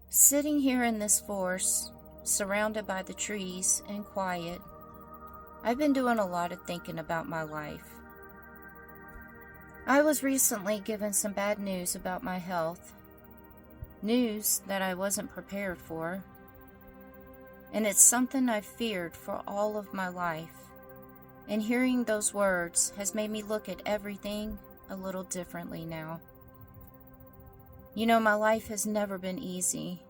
Sitting here in this forest, surrounded by the trees and quiet, I've been doing a lot of thinking about my life. I was recently given some bad news about my health, news that I wasn't prepared for, and it's something I've feared for all of my life. And hearing those words has made me look at everything a little differently now. You know, my life has never been easy.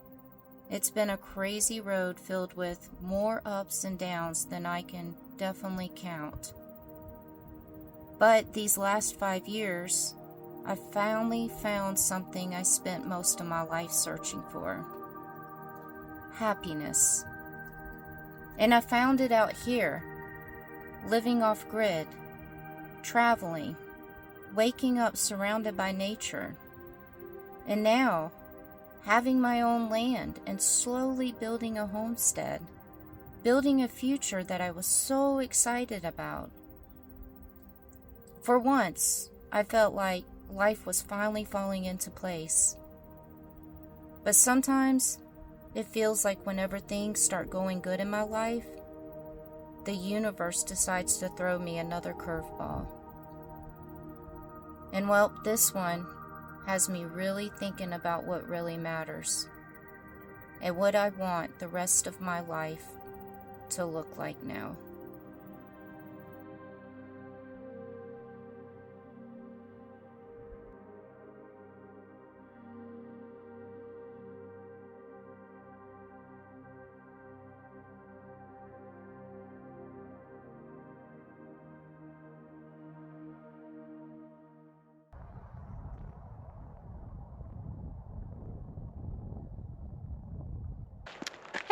It's been a crazy road filled with more ups and downs than I can definitely count. But these last 5 years, I finally found something I spent most of my life searching for. Happiness. And I found it out here, living off grid, traveling, waking up surrounded by nature. And now, having my own land and slowly building a homestead, building a future that I was so excited about. For once, I felt like life was finally falling into place. But sometimes, it feels like whenever things start going good in my life, the universe decides to throw me another curveball. And well, this one has me really thinking about what really matters and what I want the rest of my life to look like now.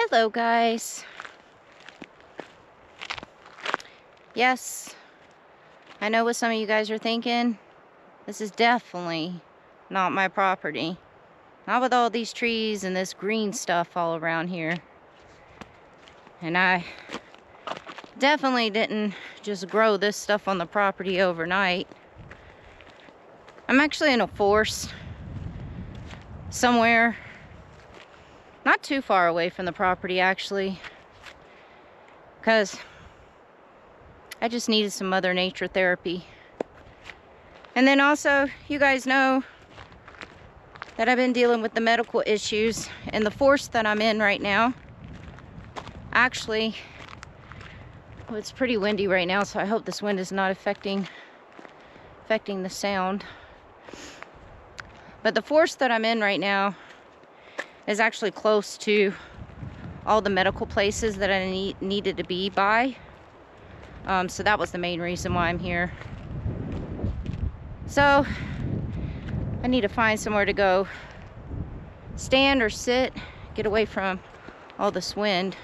Hello guys. Yes, I know what some of you guys are thinking. This is definitely not my property. Not with all these trees and this green stuff all around here. And I definitely didn't just grow this stuff on the property overnight. I'm actually in a forest somewhere not too far away from the property, actually, because I just needed some Mother Nature therapy. And then also, you guys know that I've been dealing with the medical issues, and the forest that I'm in right now, actually, well, it's pretty windy right now, so I hope this wind is not affecting the sound. But the forest that I'm in right now is actually close to all the medical places that I needed to be by. So that was the main reason why I'm here. So I need to find somewhere to go stand or sit, get away from all this wind.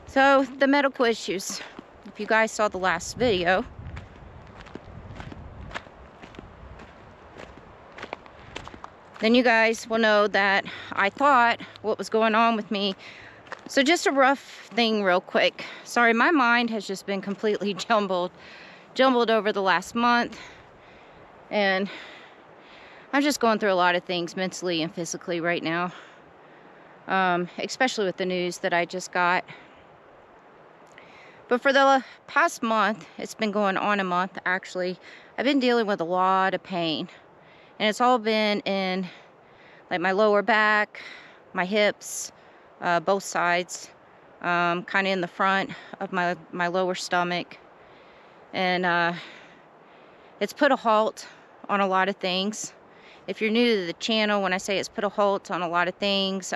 So the medical issues. If you guys saw the last video, then you guys will know that I thought what was going on with me. So just a rough thing real quick. Sorry, my mind has just been completely jumbled over the last month. And I'm just going through a lot of things mentally and physically right now. Especially with the news that I just got. But for the past month, it's been going on a month actually, I've been dealing with a lot of pain. And it's all been in like my lower back, my hips, both sides, kind of in the front of my lower stomach. And it's put a halt on a lot of things. If you're new to the channel, when I say it's put a halt on a lot of things,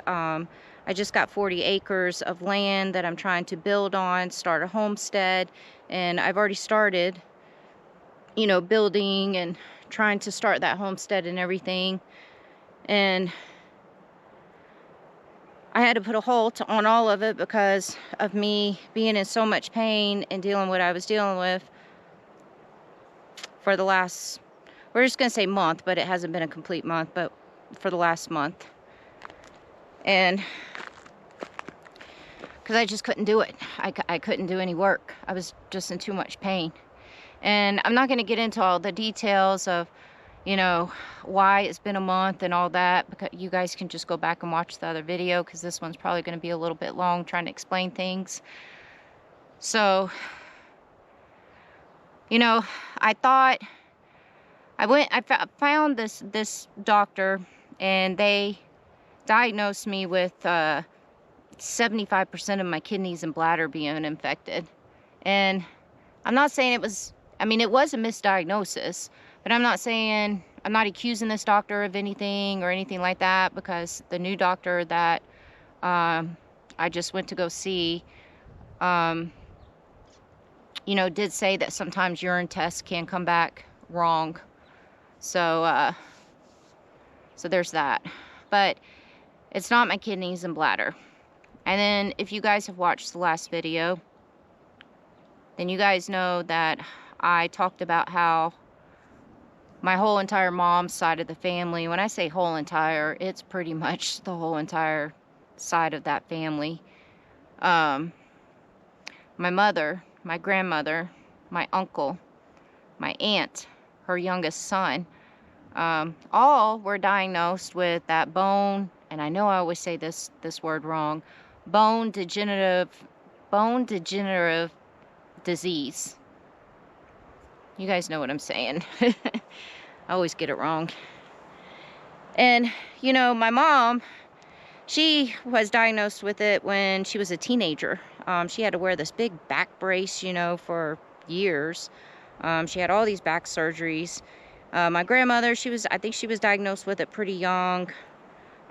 I just got 40 acres of land that I'm trying to build on, start a homestead, and I've already started, you know, building and trying to start that homestead and everything. And I had to put a halt on all of it because of me being in so much pain and dealing what I was dealing with for the last, we're just going to say month, but it hasn't been a complete month, but for the last month. And because I just couldn't do it. I couldn't do any work. I was just in too much pain. And I'm not going to get into all the details of, you know, why it's been a month and all that, because you guys can just go back and watch the other video, because this one's probably going to be a little bit long trying to explain things. So, you know, I thought, I found this doctor, and they diagnosed me with 75% of my kidneys and bladder being infected. And I'm not saying it was, I mean, it was a misdiagnosis, but I'm not accusing this doctor of anything or anything like that, because the new doctor that I just went to go see, you know, did say that sometimes urine tests can come back wrong. So, so there's that. But it's not my kidneys and bladder. And then if you guys have watched the last video, then you guys know that I talked about how my whole entire mom's side of the family, when I say whole entire, it's pretty much the whole entire side of that family. My mother, my grandmother, my uncle, my aunt, her youngest son, all were diagnosed with that bone, and I know I always say this word wrong, bone degenerative disease. You guys know what I'm saying. I always get it wrong. And, you know, my mom, she was diagnosed with it when she was a teenager. She had to wear this big back brace, you know, for years. She had all these back surgeries. My grandmother, I think she was diagnosed with it pretty young.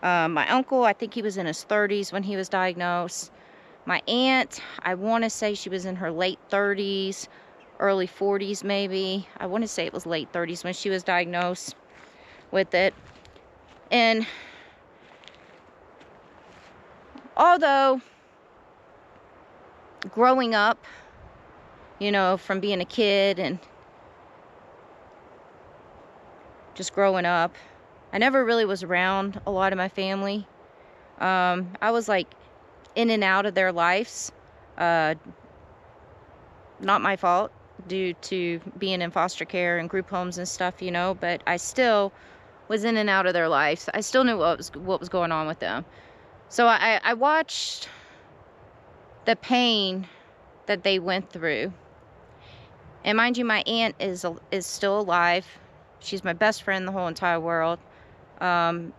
My uncle, I think he was in his 30s when he was diagnosed. My aunt, I want to say she was in her late 30s, early 40s maybe. I want to say it was late 30s when she was diagnosed with it. And although growing up, you know, from being a kid and just growing up, I never really was around a lot of my family. I was like in and out of their lives. Not my fault, due to being in foster care and group homes and stuff, you know, but I still was in and out of their lives. I still knew what was going on with them. So I watched the pain that they went through. And mind you, my aunt is still alive. She's my best friend in the whole entire world. And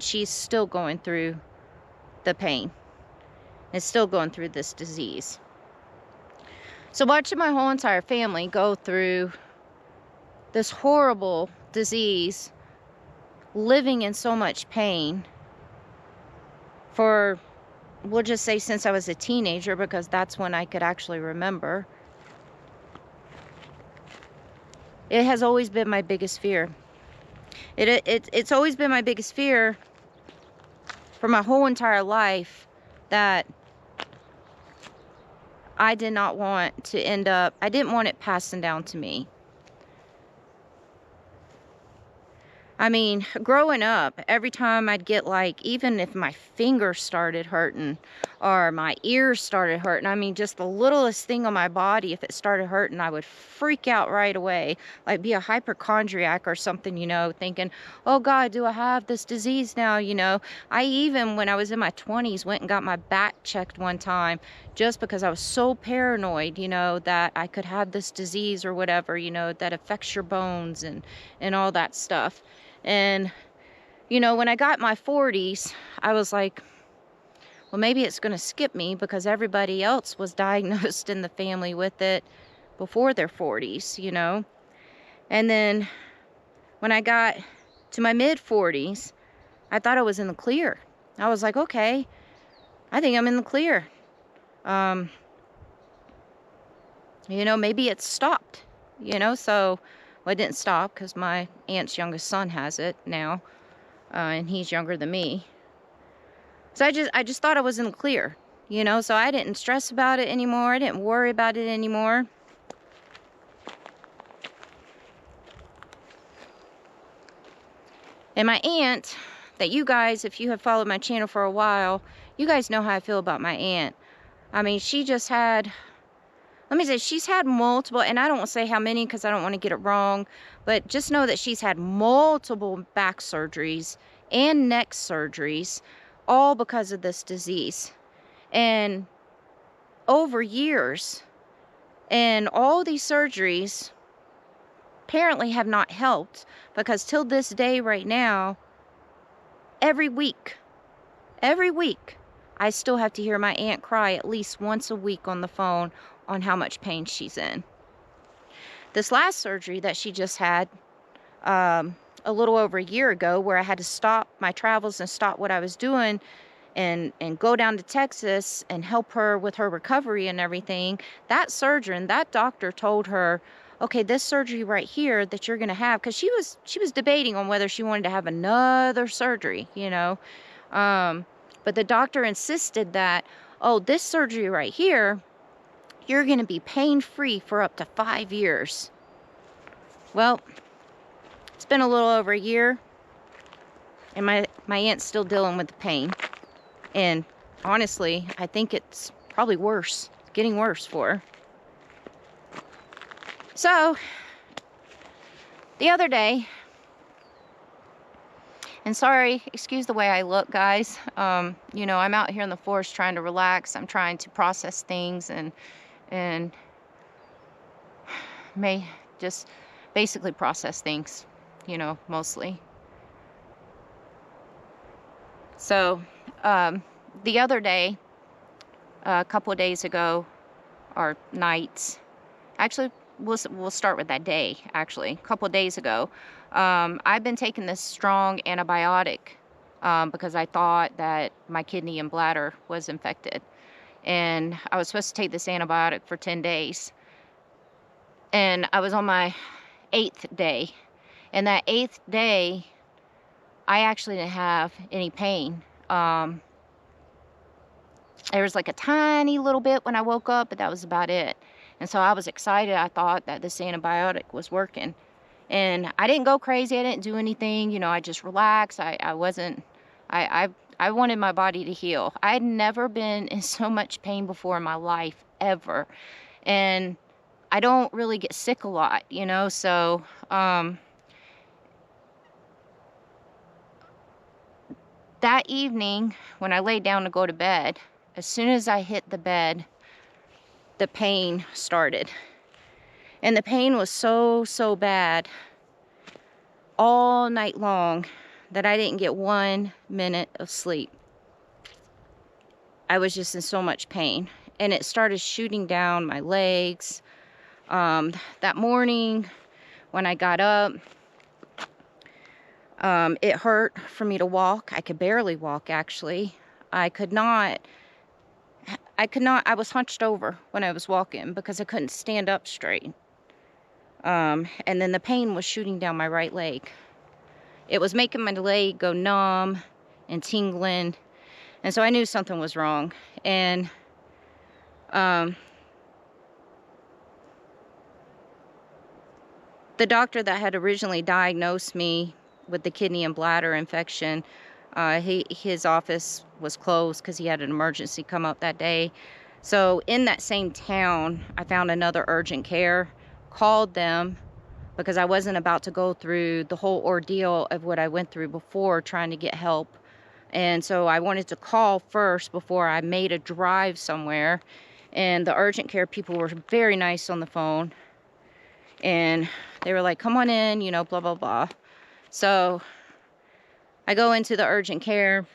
she's still going through the pain. And still going through this disease. So watching my whole entire family go through this horrible disease, living in so much pain for, we'll just say, since I was a teenager, because that's when I could actually remember. It has always been my biggest fear. It's always been my biggest fear for my whole entire life, that I did not want to end up, I didn't want it passing down to me. I mean, growing up, every time I'd get like, even if my fingers started hurting or my ears started hurting, I mean, just the littlest thing on my body, if it started hurting, I would freak out right away, like be a hypochondriac or something, you know, thinking, oh God, do I have this disease now, you know? I even, when I was in my 20s, went and got my back checked one time, just because I was so paranoid, you know, that I could have this disease or whatever, you know, that affects your bones and all that stuff. And, you know, when I got my 40s, I was like, well, maybe it's going to skip me, because everybody else was diagnosed in the family with it before their 40s, you know. And then when I got to my mid-40s, I thought I was in the clear. I was like, okay, I think I'm in the clear. You know, maybe it's stopped, you know. So, well, it didn't stop, because my aunt's youngest son has it now, and he's younger than me. So I just thought I was in the clear, you know. So I didn't stress about it anymore. I didn't worry about it anymore. And my aunt, that you guys, if you have followed my channel for a while, you guys know how I feel about my aunt. I mean, she just had, let me say, she's had multiple, and I don't want to say how many because I don't want to get it wrong, but just know that she's had multiple back surgeries and neck surgeries, all because of this disease. And over years, and all these surgeries apparently have not helped, because till this day right now, every week, I still have to hear my aunt cry at least once a week on the phone on how much pain she's in. This last surgery that she just had a little over a year ago, where I had to stop my travels and stop what I was doing and go down to Texas and help her with her recovery and everything, that surgeon, that doctor told her, okay, this surgery right here that you're gonna have, because she was debating on whether she wanted to have another surgery, you know. But the doctor insisted that, oh, this surgery right here, you're gonna be pain-free for up to 5 years. Well, it's been a little over a year, and my aunt's still dealing with the pain. And honestly, I think it's probably worse. It's getting worse for her. So, the other day, and sorry, excuse the way I look, guys. You know, I'm out here in the forest trying to relax. I'm trying to process things and may just basically process things, you know, mostly. So, the other day, a couple of days ago, or nights, actually, we'll start with that day, actually. A couple of days ago, I've been taking this strong antibiotic because I thought that my kidney and bladder was infected. And I was supposed to take this antibiotic for 10 days. And I was on my 8th day. And that 8th day, I actually didn't have any pain. There was like a tiny little bit when I woke up, but that was about it. And so I was excited. I thought that this antibiotic was working. And I didn't go crazy. I didn't do anything. You know, I just relaxed. I wanted my body to heal. I had never been in so much pain before in my life, ever. And I don't really get sick a lot, you know, so that evening, when I laid down to go to bed, as soon as I hit the bed, the pain started. And the pain was so bad all night long that I didn't get 1 minute of sleep. I was just in so much pain. And it started shooting down my legs. That morning, when I got up, it hurt for me to walk. I could barely walk, actually. I was hunched over when I was walking because I couldn't stand up straight. And then the pain was shooting down my right leg. It was making my leg go numb and tingling. And so I knew something was wrong. And the doctor that had originally diagnosed me with the kidney and bladder infection, his office was closed because he had an emergency come up that day. So in that same town, I found another urgent care, called them because I wasn't about to go through the whole ordeal of what I went through before trying to get help. And so I wanted to call first before I made a drive somewhere. And the urgent care people were very nice on the phone. And they were like, come on in, you know, blah, blah, blah. So I go into the urgent care,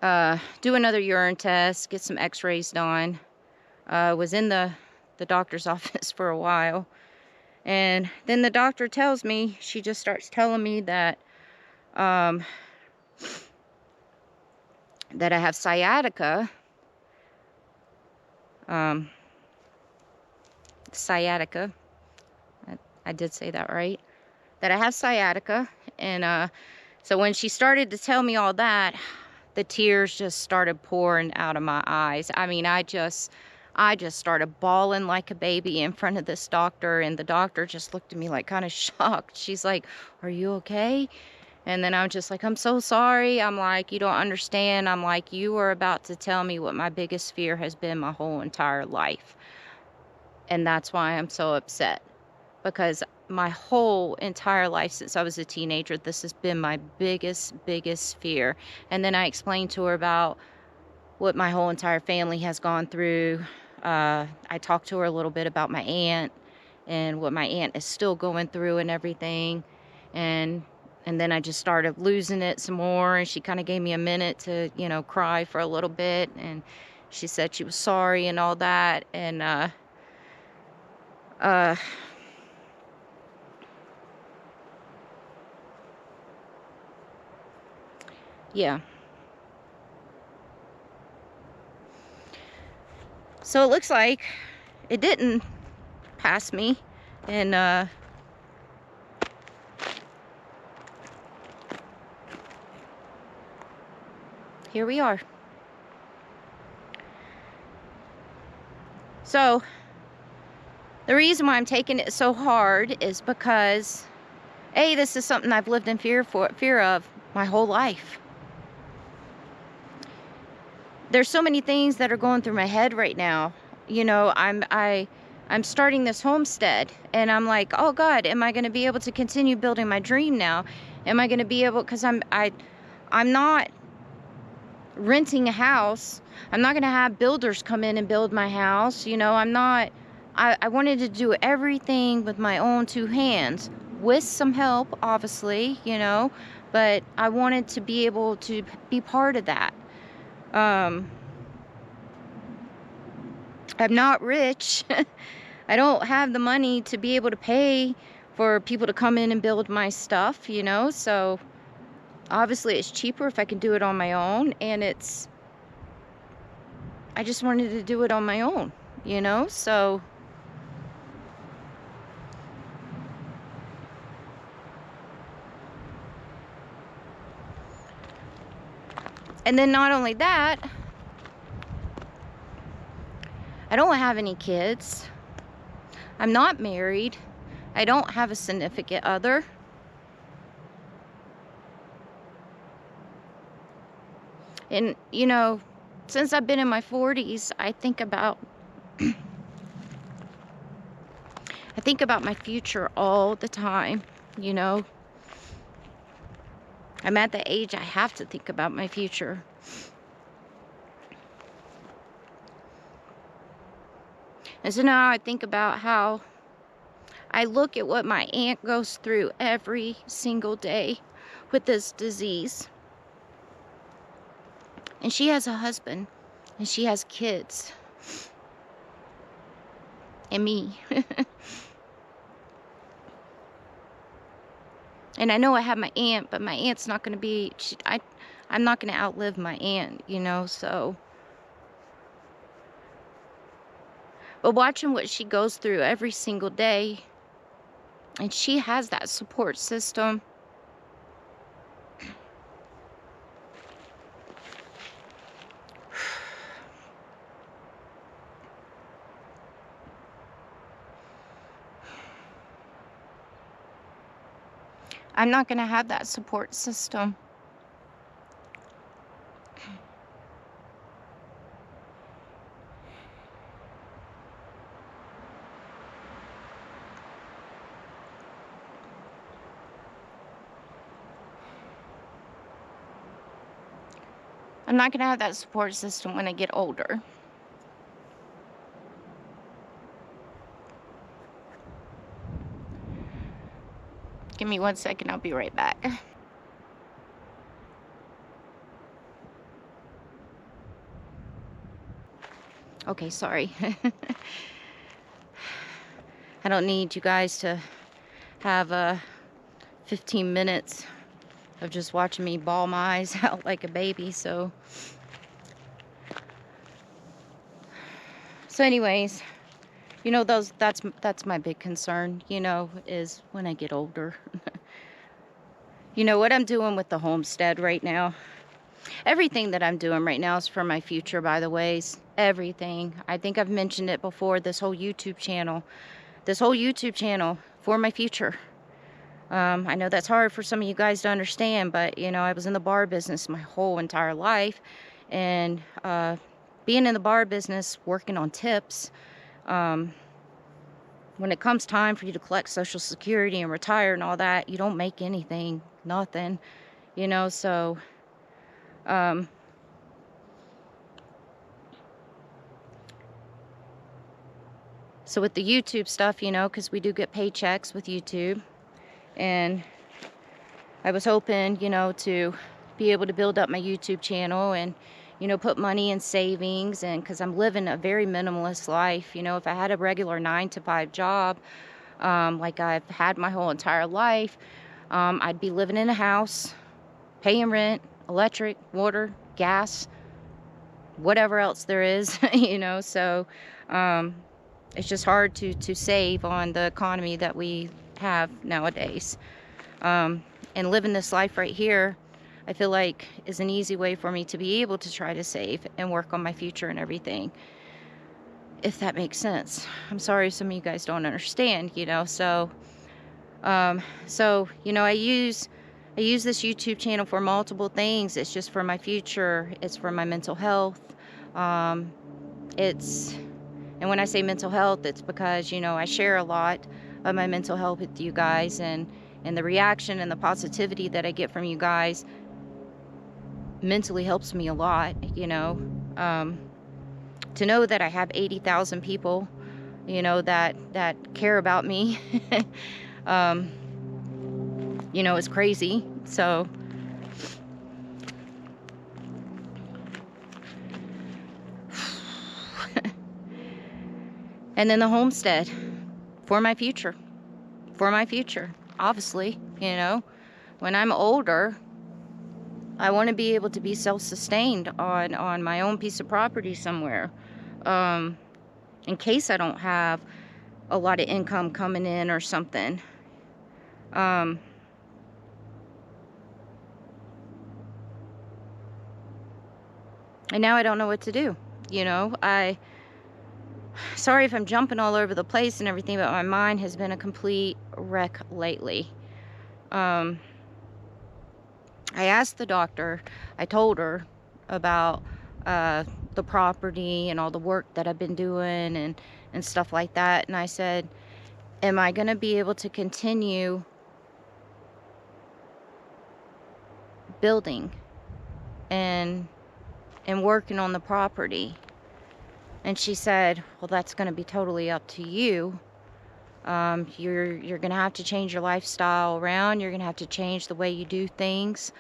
do another urine test, get some x-rays done. Was in the doctor's office for a while. And then the doctor tells me, she just starts telling me that that I have sciatica. Sciatica. I did say that right. That I have sciatica. And so when she started to tell me all that, the tears just started pouring out of my eyes. I mean, I just started bawling like a baby in front of this doctor, and the doctor just looked at me like kind of shocked. She's like, "Are you okay?" And then I'm just like, I'm so sorry. I'm like, you don't understand. I'm like, you are about to tell me what my biggest fear has been my whole entire life. And that's why I'm so upset. Because my whole entire life since I was a teenager, this has been my biggest fear. And then I explained to her about what my whole entire family has gone through. I talked to her a little bit about my aunt and what my aunt is still going through and everything. And then I just started losing it some more, and she kind of gave me a minute to, you know, cry for a little bit, and she said she was sorry and all that. And yeah. So it looks like it didn't pass me, and here we are. So the reason why I'm taking it so hard is because, A, this is something I've lived in fear of my whole life. There's so many things that are going through my head right now. You know, I'm starting this homestead, and I'm like, oh God, am I going to be able to continue building my dream now? Am I going to be able, because I'm not renting a house. I'm not going to have builders come in and build my house. You know, I wanted to do everything with my own two hands, with some help, obviously, you know, but I wanted to be able to be part of that. I'm not rich. I don't have the money to be able to pay for people to come in and build my stuff, you know, so obviously it's cheaper if I can do it on my own, and I just wanted to do it on my own, you know, so and then not only that, I don't have any kids. I'm not married. I don't have a significant other. And, you know, since I've been in my 40s, I think about my future all the time, you know. I'm at the age I have to think about my future. And so now I think about how I look at what my aunt goes through every single day with this disease. And she has a husband, and she has kids, and me. And I know I have my aunt, but my aunt's not going to be, I'm not going to outlive my aunt, you know, so. But watching what she goes through every single day, and she has that support system. I'm not going to have that support system. I'm not going to have that support system when I get older. Give me 1 second, I'll be right back. Okay, sorry. I don't need you guys to have 15 minutes of just watching me bawl my eyes out like a baby, so anyways, you know, that's my big concern, you know, is when I get older. You know what I'm doing with the homestead right now, everything that I'm doing right now is for my future, by the ways. Everything. I think I've mentioned it before, this whole YouTube channel for my future. I know that's hard for some of you guys to understand, but you know, I was in the bar business my whole entire life, and being in the bar business, working on tips, when it comes time for you to collect Social Security and retire and all that, you don't make anything, nothing, you know. So so with the YouTube stuff, you know, because we do get paychecks with YouTube, and I was hoping, you know, to be able to build up my YouTube channel and, you know, put money in savings, and because I'm living a very minimalist life. You know, if I had a regular 9-to-5 job, like I've had my whole entire life, I'd be living in a house, paying rent, electric, water, gas, whatever else there is, you know. So it's just hard to save on the economy that we have nowadays. And living this life right here, I feel like is an easy way for me to be able to try to save and work on my future and everything, if that makes sense. I'm sorry some of you guys don't understand, you know. So you know, I use this YouTube channel for multiple things. It's just for my future, it's for my mental health. And when I say mental health, it's because, you know, I share a lot of my mental health with you guys, and the reaction and the positivity that I get from you guys mentally helps me a lot, you know. To know that I have 80,000 people, you know, that care about me, you know, is crazy. So and then the homestead for my future, obviously, you know, when I'm older, I want to be able to be self-sustained on my own piece of property somewhere, in case I don't have a lot of income coming in or something. And now I don't know what to do, you know. Sorry if I'm jumping all over the place and everything, but my mind has been a complete wreck lately. I asked the doctor, I told her about the property and all the work that I've been doing and stuff like that. And I said, am I going to be able to continue building and working on the property? And she said, well, that's going to be totally up to you. You're going to have to change your lifestyle around. You're going to have to change the way you do things.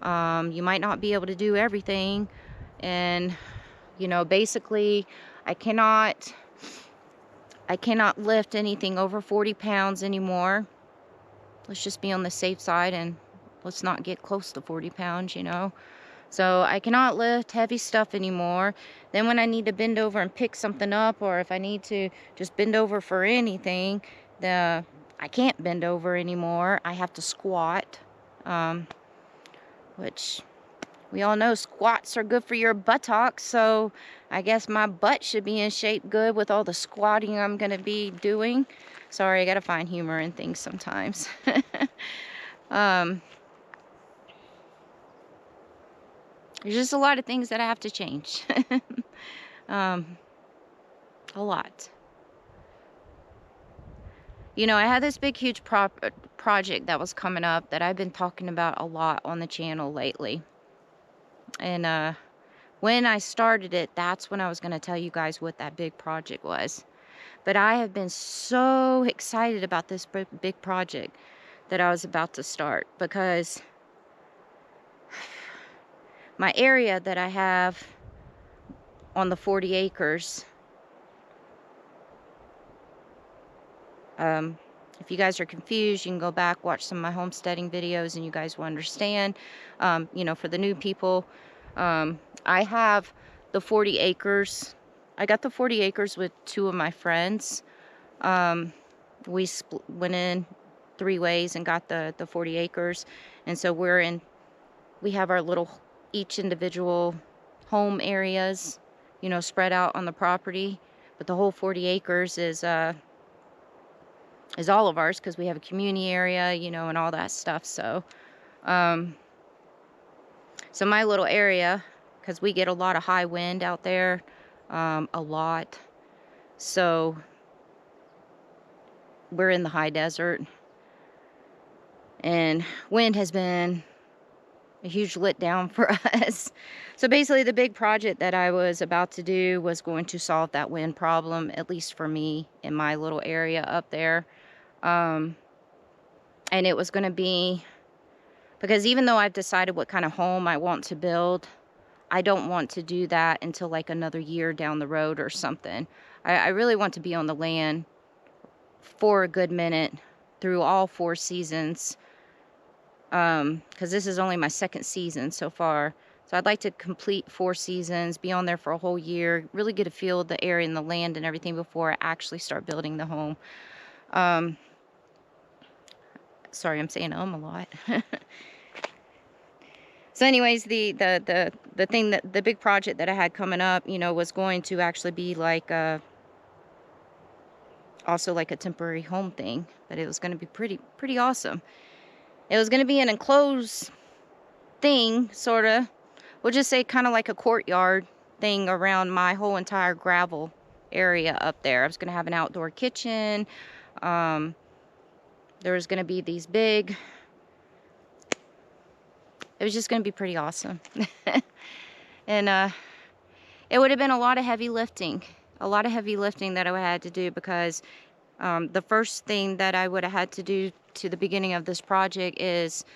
You might not be able to do everything. And, you know, basically, I cannot lift anything over 40 pounds anymore. Let's just be on the safe side and let's not get close to 40 pounds, you know. So I cannot lift heavy stuff anymore. Then when I need to bend over and pick something up, or if I need to just bend over for anything, I can't bend over anymore. I have to squat, which we all know squats are good for your buttocks. So I guess my butt should be in shape good with all the squatting I'm going to be doing. Sorry, I got to find humor in things sometimes. There's just a lot of things that I have to change. A lot. You know, I had this big, huge project that was coming up that I've been talking about a lot on the channel lately. And when I started it, that's when I was going to tell you guys what that big project was. But I have been so excited about this big project that I was about to start, because my area that I have on the 40 acres, if you guys are confused, you can go back, watch some of my homesteading videos, and you guys will understand. You know, for the new people, I have the 40 acres. I got the 40 acres with 2 of my friends. We went in 3 ways and got the 40 acres. And so we have our little, each individual home areas, you know, spread out on the property. But the whole 40 acres is is all of ours because we have a community area, you know, and all that stuff. So, so my little area, because we get a lot of high wind out there, a lot. So we're in the high desert, and wind has been a huge letdown for us. So basically the big project that I was about to do was going to solve that wind problem, at least for me in my little area up there. And it was going to be, because even though I've decided what kind of home I want to build, I don't want to do that until like another year down the road or something. I really want to be on the land for a good minute through all 4 seasons, because this is only my 2nd season so far. So I'd like to complete 4 seasons, be on there for a whole year, really get a feel of the area and the land and everything before I actually start building the home. Sorry, I'm saying a lot. So anyways, the thing that the big project that I had coming up, you know, was going to actually be like also like a temporary home thing, but it was going to be pretty awesome. It was going to be an enclosed thing, sort of. We'll just say kind of like a courtyard thing around my whole entire gravel area up there. I was going to have an outdoor kitchen. There was going to be these big... It was just going to be pretty awesome. And it would have been a lot of heavy lifting. A lot of heavy lifting that I had to do, because the first thing that I would have had to do to the beginning of this project is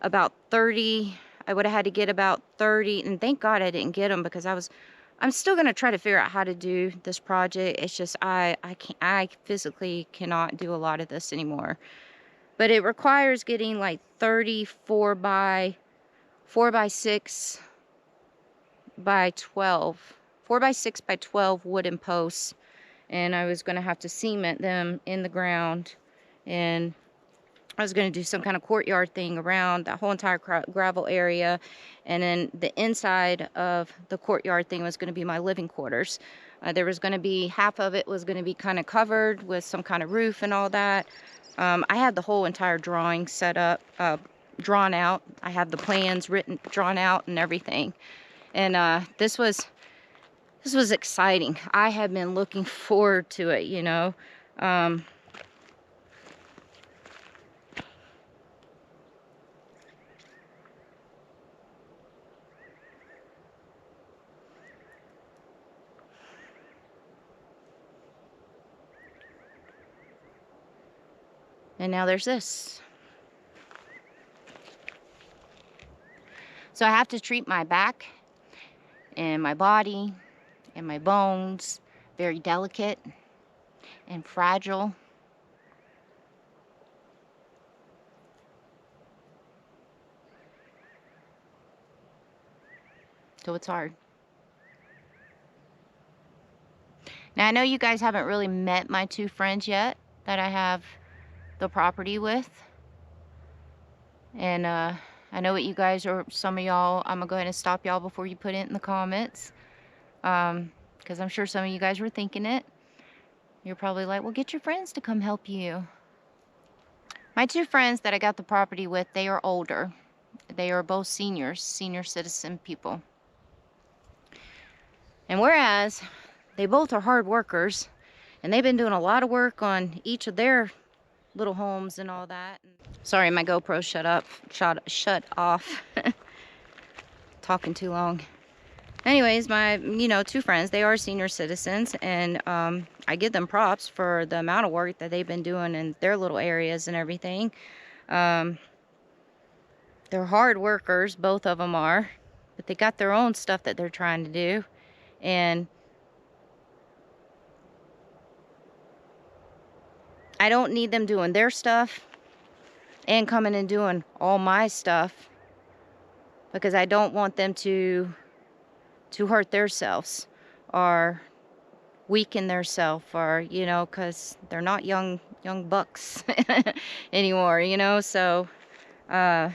about 30. I would have had to get about 30, and thank God I didn't get them, because I'm still going to try to figure out how to do this project. It's just I physically cannot do a lot of this anymore. But it requires getting like 34 by 4 by 6 by 12, 4 by 6 by 12 wooden posts, and I was going to have to cement them in the ground, and I was going to do some kind of courtyard thing around that whole entire gravel area, and then the inside of the courtyard thing was going to be my living quarters. There was going to be, half of it was going to be kind of covered with some kind of roof and all that. I had the whole entire drawing set up, drawn out. I have the plans drawn out and everything. And this was exciting. I have been looking forward to it, you know. And now there's this. So I have to treat my back and my body and my bones, very delicate and fragile. So it's hard. Now I know you guys haven't really met my 2 friends yet that I have the property with. And I know what you guys are, some of y'all, I'm gonna go ahead and stop y'all before you put it in the comments. Because I'm sure some of you guys were thinking it. You're probably like, well, get your friends to come help you. My 2 friends that I got the property with, they are older. They are both senior citizen people. And whereas they both are hard workers, and they've been doing a lot of work on each of their little homes and all that. Sorry, my GoPro shut off. Talking too long. Anyways, my, you know, 2 friends, they are senior citizens, and I give them props for the amount of work that they've been doing in their little areas and everything. They're hard workers, both of them are, but they got their own stuff that they're trying to do. And I don't need them doing their stuff and coming and doing all my stuff, because I don't want them to hurt themselves or weaken themselves, or, you know, because they're not young bucks anymore, you know. So I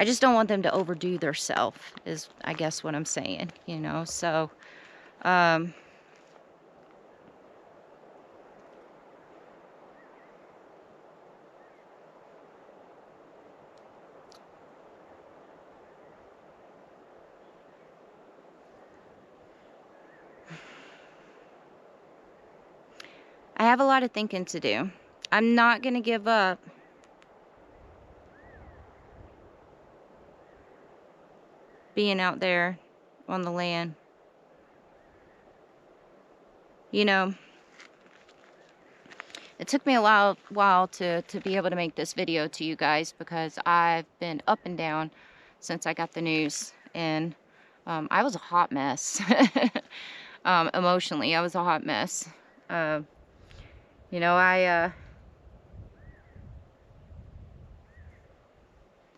just don't want them to overdo themselves, is I guess what I'm saying, you know. So have a lot of thinking to do. I'm not going to give up. Being out there on the land. You know, it took me a while to be able to make this video to you guys, because I've been up and down since I got the news, and I was a hot mess. Emotionally, I was a hot mess. You know,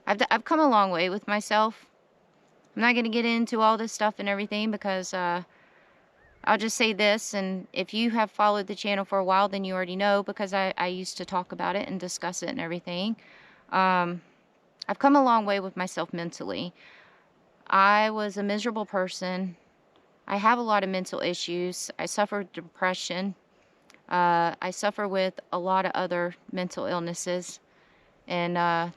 I've come a long way with myself. I'm not going to get into all this stuff and everything, because I'll just say this, and if you have followed the channel for a while, then you already know, because I used to talk about it and discuss it and everything. I've come a long way with myself mentally. I was a miserable person. I have a lot of mental issues. I suffer depression. I suffer with a lot of other mental illnesses. And I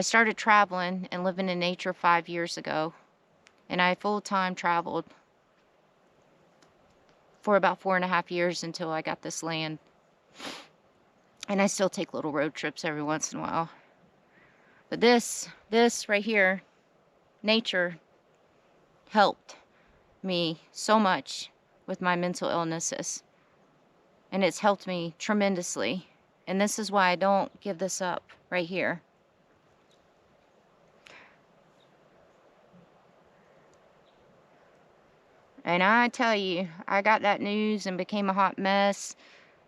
started traveling and living in nature 5 years ago. And I full-time traveled for about 4.5 years until I got this land. And I still take little road trips every once in a while. But this right here, nature, helped me so much with my mental illnesses. And it's helped me tremendously. And this is why I don't give this up right here. And I tell you, I got that news and became a hot mess.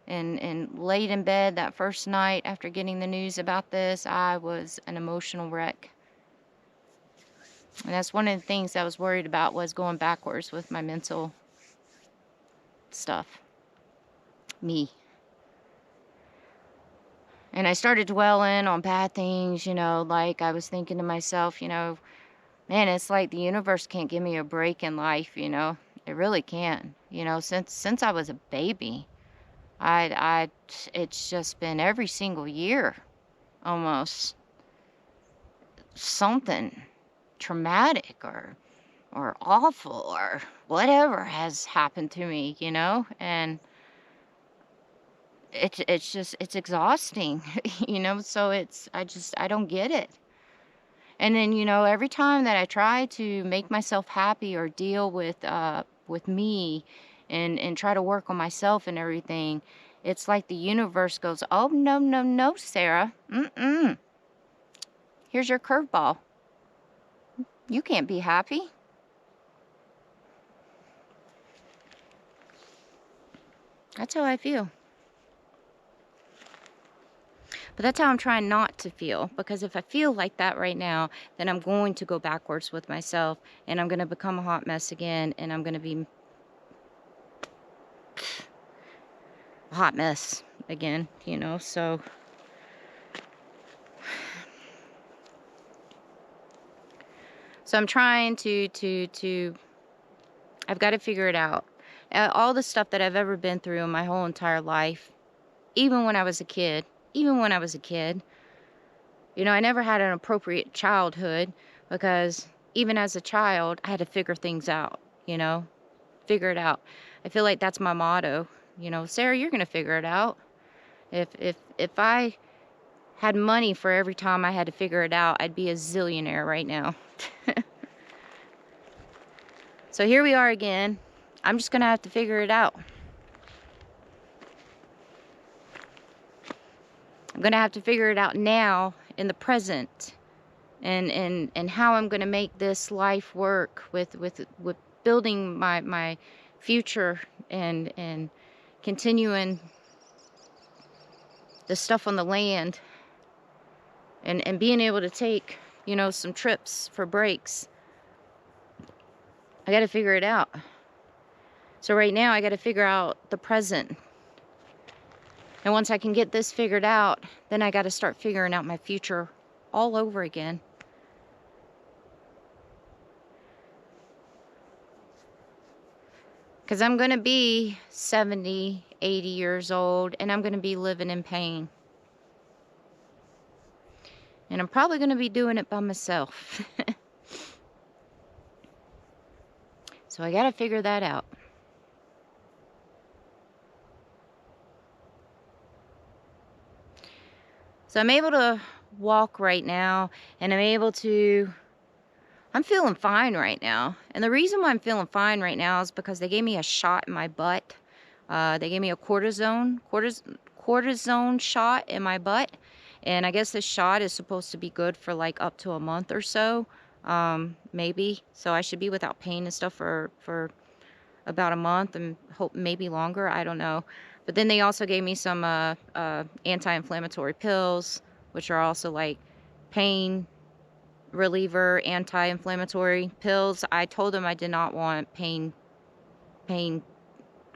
And laid in bed that first night after getting the news about this, I was an emotional wreck. And that's one of the things I was worried about, was going backwards with my mental stuff. Me. And I started dwelling on bad things, you know, like I was thinking to myself, you know, man, it's like the universe can't give me a break in life, you know. It really can't. You know, since I was a baby, it's just been every single year, almost, something traumatic or awful or whatever has happened to me, you know, and it's exhausting, you know, so I don't get it. And then, you know, every time that I try to make myself happy or deal with me and try to work on myself and everything, it's like the universe goes, oh, no, no, no, Sarah. Here's your curveball. You can't be happy. That's how I feel. But that's how I'm trying not to feel, because if I feel like that right now, then I'm going to go backwards with myself, and I'm going to become a hot mess again, and I'm going to be a hot mess again, you know, so I'm trying to I've got to figure it out. All the stuff that I've ever been through in my whole entire life, even when I was a kid, you know, I never had an appropriate childhood, because even as a child, I had to figure things out, you know, figure it out. I feel like that's my motto, you know, Sarah, you're going to figure it out. If I had money for every time I had to figure it out, I'd be a zillionaire right now. So here we are again. I'm just going to have to figure it out. I'm going to have to figure it out now, in the present, and how I'm going to make this life work with building my future and continuing the stuff on the land, and being able to take, you know, some trips for breaks. I got to figure it out. So right now I got to figure out the present. And once I can get this figured out, then I got to start figuring out my future all over again. Because I'm going to be 70, 80 years old, and I'm going to be living in pain. And I'm probably going to be doing it by myself. So I got to figure that out. So I'm able to walk right now, and I'm feeling fine right now. And the reason why I'm feeling fine right now is because they gave me a shot in my butt. They gave me a cortisone shot in my butt. And I guess this shot is supposed to be good for like up to a month or so, maybe. So I should be without pain and stuff for about a month, and hope maybe longer. I don't know. But then they also gave me some anti-inflammatory pills, which are also like pain reliever, anti-inflammatory pills. I told them I did not want pain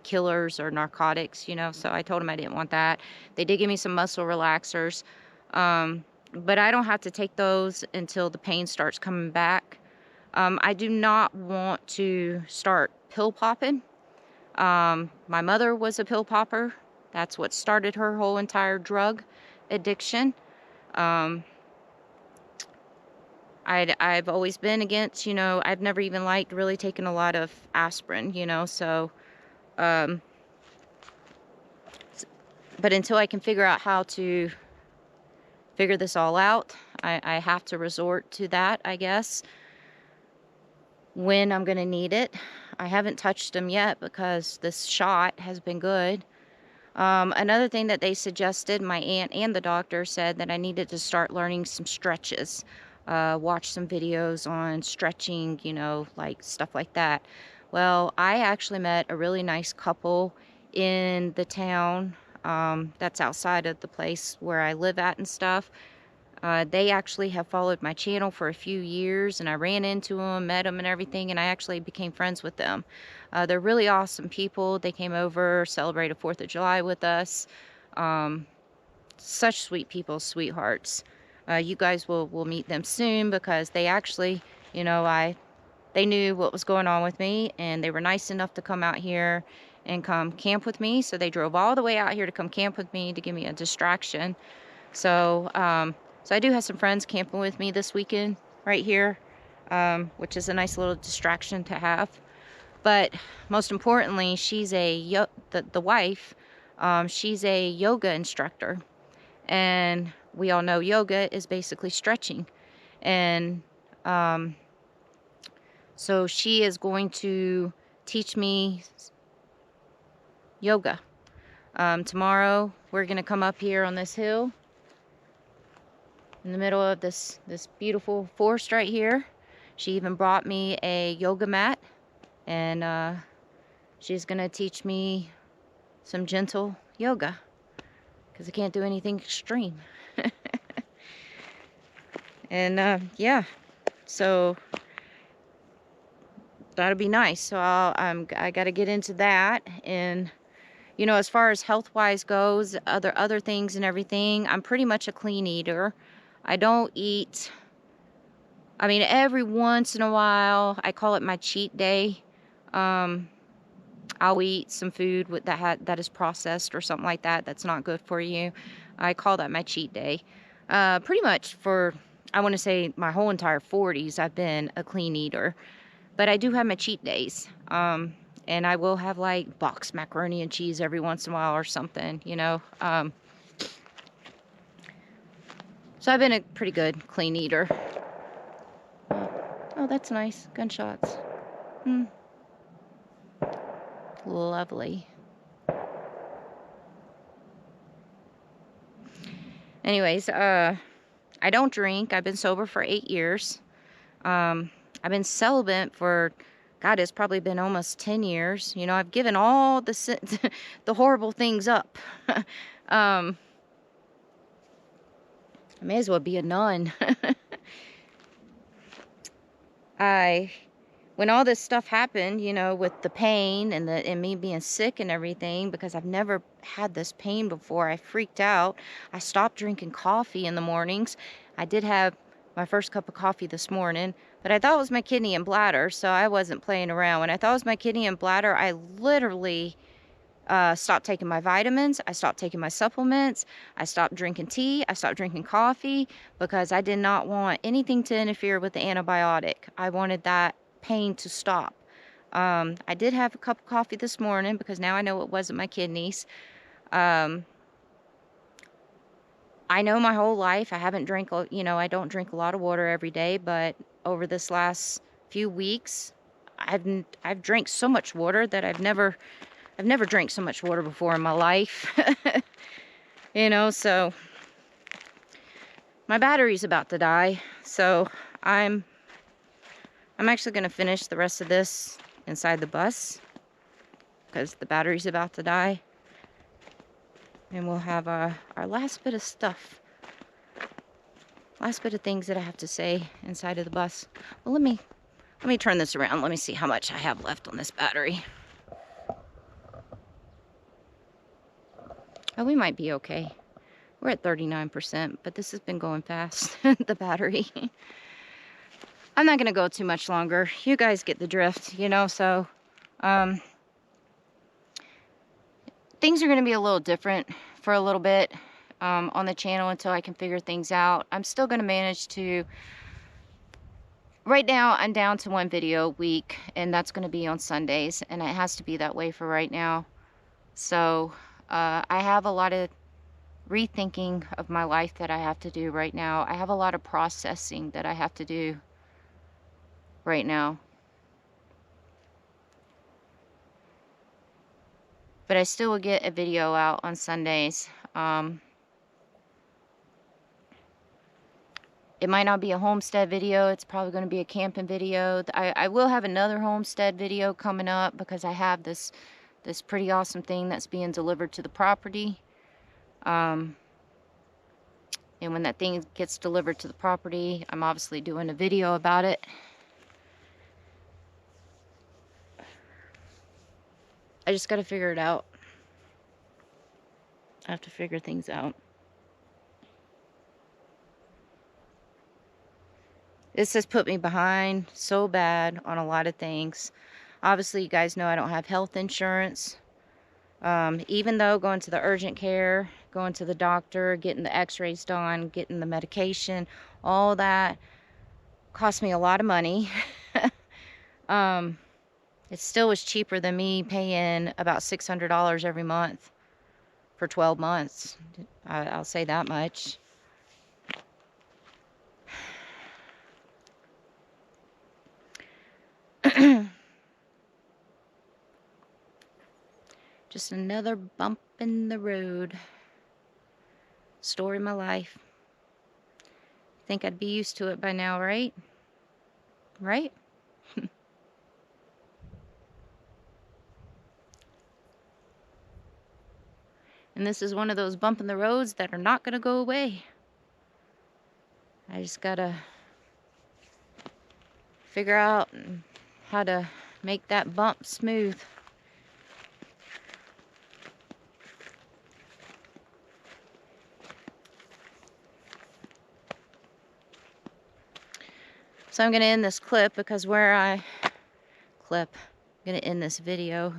killers or narcotics, you know, so I told them I didn't want that. They did give me some muscle relaxers, but I don't have to take those until the pain starts coming back. I do not want to start pill popping. My mother was a pill popper. That's what started her whole entire drug addiction. I've always been against, you know, I've never even liked really taking a lot of aspirin, you know, so, but until I can figure out how to figure this all out, I have to resort to that, I guess, when I'm going to need it. I haven't touched them yet because this shot has been good. Another thing that they suggested, my aunt and the doctor said that I needed to start learning some stretches. Watch some videos on stretching, you know, like stuff like that. Well, I actually met a really nice couple in the town that's outside of the place where I live at and stuff. They actually have followed my channel for a few years, and I ran into them, met them and everything, and I actually became friends with them. They're really awesome people. They came over, celebrated 4th of July with us. Such sweet people, sweethearts. You guys will meet them soon, because they actually, you know, they knew what was going on with me, and they were nice enough to come out here and come camp with me. So they drove all the way out here to come camp with me to give me a distraction. So, so I do have some friends camping with me this weekend right here, which is a nice little distraction to have. But most importantly, she's the wife, she's a yoga instructor. And we all know yoga is basically stretching. And so she is going to teach me yoga. Tomorrow we're going to come up here on this hill in the middle of this beautiful forest right here. She even brought me a yoga mat, and she's going to teach me some gentle yoga, because I can't do anything extreme. And yeah, so that'll be nice. So I got to get into that. And you know, as far as health-wise goes, other things and everything, I'm pretty much a clean eater. I don't eat, I mean, every once in a while, I call it my cheat day. I'll eat some food that is processed or something like that. That's not good for you. I call that my cheat day. Pretty much for, I want to say, my whole entire 40s, I've been a clean eater. But I do have my cheat days. And I will have like boxed macaroni and cheese every once in a while or something, you know. So I've been a pretty good clean eater. Oh, that's nice. Gunshots. Lovely. Anyways, I don't drink. I've been sober for 8 years. I've been celibate for, God, it's probably been almost 10 years. You know, I've given all the horrible things up. I may as well be a nun. When all this stuff happened, you know, with the pain and me being sick and everything, because I've never had this pain before, I freaked out. I stopped drinking coffee in the mornings. I did have my first cup of coffee this morning, but I thought it was my kidney and bladder, so I wasn't playing around. When I thought it was my kidney and bladder, I literally stopped taking my vitamins. I stopped taking my supplements. I stopped drinking tea. I stopped drinking coffee, because I did not want anything to interfere with the antibiotic. I wanted that pain to stop. I did have a cup of coffee this morning, because now I know it wasn't my kidneys. I I know my whole life I haven't drank, you know, I don't drink a lot of water every day, but over this last few weeks, I've drank so much water that I've never drank so much water before in my life. You know, so my battery's about to die, so I'm actually going to finish the rest of this inside the bus because the battery's about to die. And we'll have our last bit of stuff. Last bit of things that I have to say inside of the bus. Well, let me turn this around. Let me see how much I have left on this battery. Oh, we might be okay. We're at 39%, but this has been going fast, the battery. I'm not going to go too much longer. You guys get the drift, you know, so things are going to be a little different for a little bit on the channel until I can figure things out. I'm still going to manage to... Right now, I'm down to 1 video a week, and that's going to be on Sundays, and it has to be that way for right now. So I have a lot of rethinking of my life that I have to do right now. I have a lot of processing that I have to do right now. But I still will get a video out on Sundays. It might not be a homestead video. It's probably going to be a camping video. I will have another homestead video coming up because I have this pretty awesome thing that's being delivered to the property. And when that thing gets delivered to the property, I'm obviously doing a video about it. I just got to figure it out. I have to figure things out. This has put me behind so bad on a lot of things. Obviously, you guys know I don't have health insurance. Even though going to the urgent care, going to the doctor, getting the x-rays done, getting the medication, all that cost me a lot of money. It still was cheaper than me paying about $600 every month for 12 months. I'll say that much. Just another bump in the road. Story of my life. Think I'd be used to it by now, right? Right? And this is one of those bump in the roads that are not going to go away. I just gotta figure out how to make that bump smooth. So I'm going to end this clip because I'm going to end this video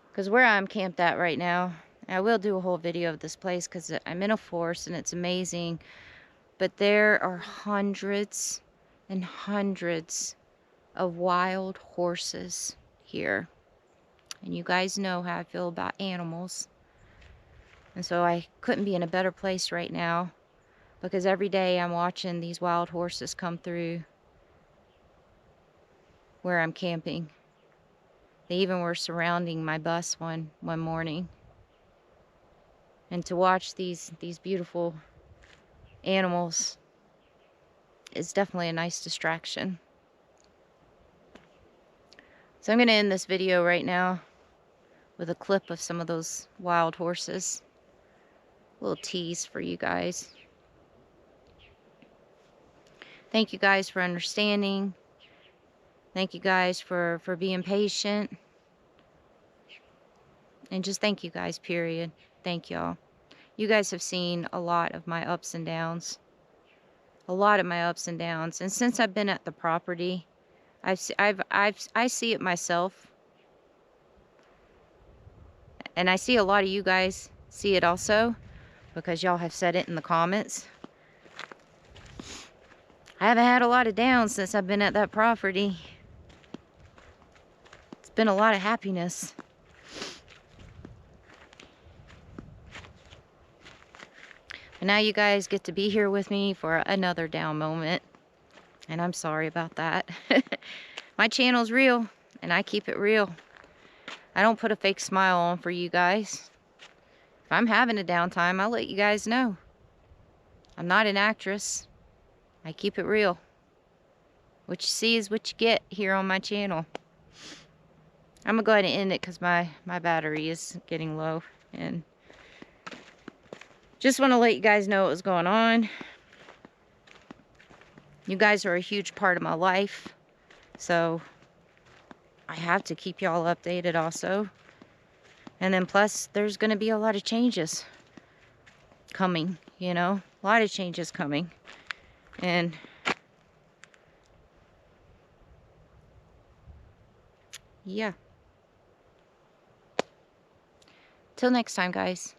because where I'm camped at right now, I will do a whole video of this place because I'm in a forest and it's amazing, but there are hundreds and hundreds of wild horses here, and you guys know how I feel about animals, and so I couldn't be in a better place right now because every day I'm watching these wild horses come through where I'm camping. They even were surrounding my bus one morning. And to watch these beautiful animals is definitely a nice distraction. So I'm going to end this video right now with a clip of some of those wild horses. A little tease for you guys. Thank you guys for understanding. Thank you guys for being patient. And just thank you guys, period. Thank y'all. You guys have seen a lot of my ups and downs. A lot of my ups and downs. And since I've been at the property, I see it myself. And I see a lot of you guys see it also, because y'all have said it in the comments. I haven't had a lot of downs since I've been at that property. It's been a lot of happiness. And now you guys get to be here with me for another down moment. And I'm sorry about that. My channel's real, and I keep it real. I don't put a fake smile on for you guys. If I'm having a downtime, I'll let you guys know. I'm not an actress. I keep it real. What you see is what you get here on my channel. I'm gonna go ahead and end it because my battery is getting low. And just want to let you guys know what was going on. You guys are a huge part of my life. So I have to keep y'all updated also. And then plus, there's going to be a lot of changes coming, you know. A lot of changes coming. And yeah. Till next time, guys.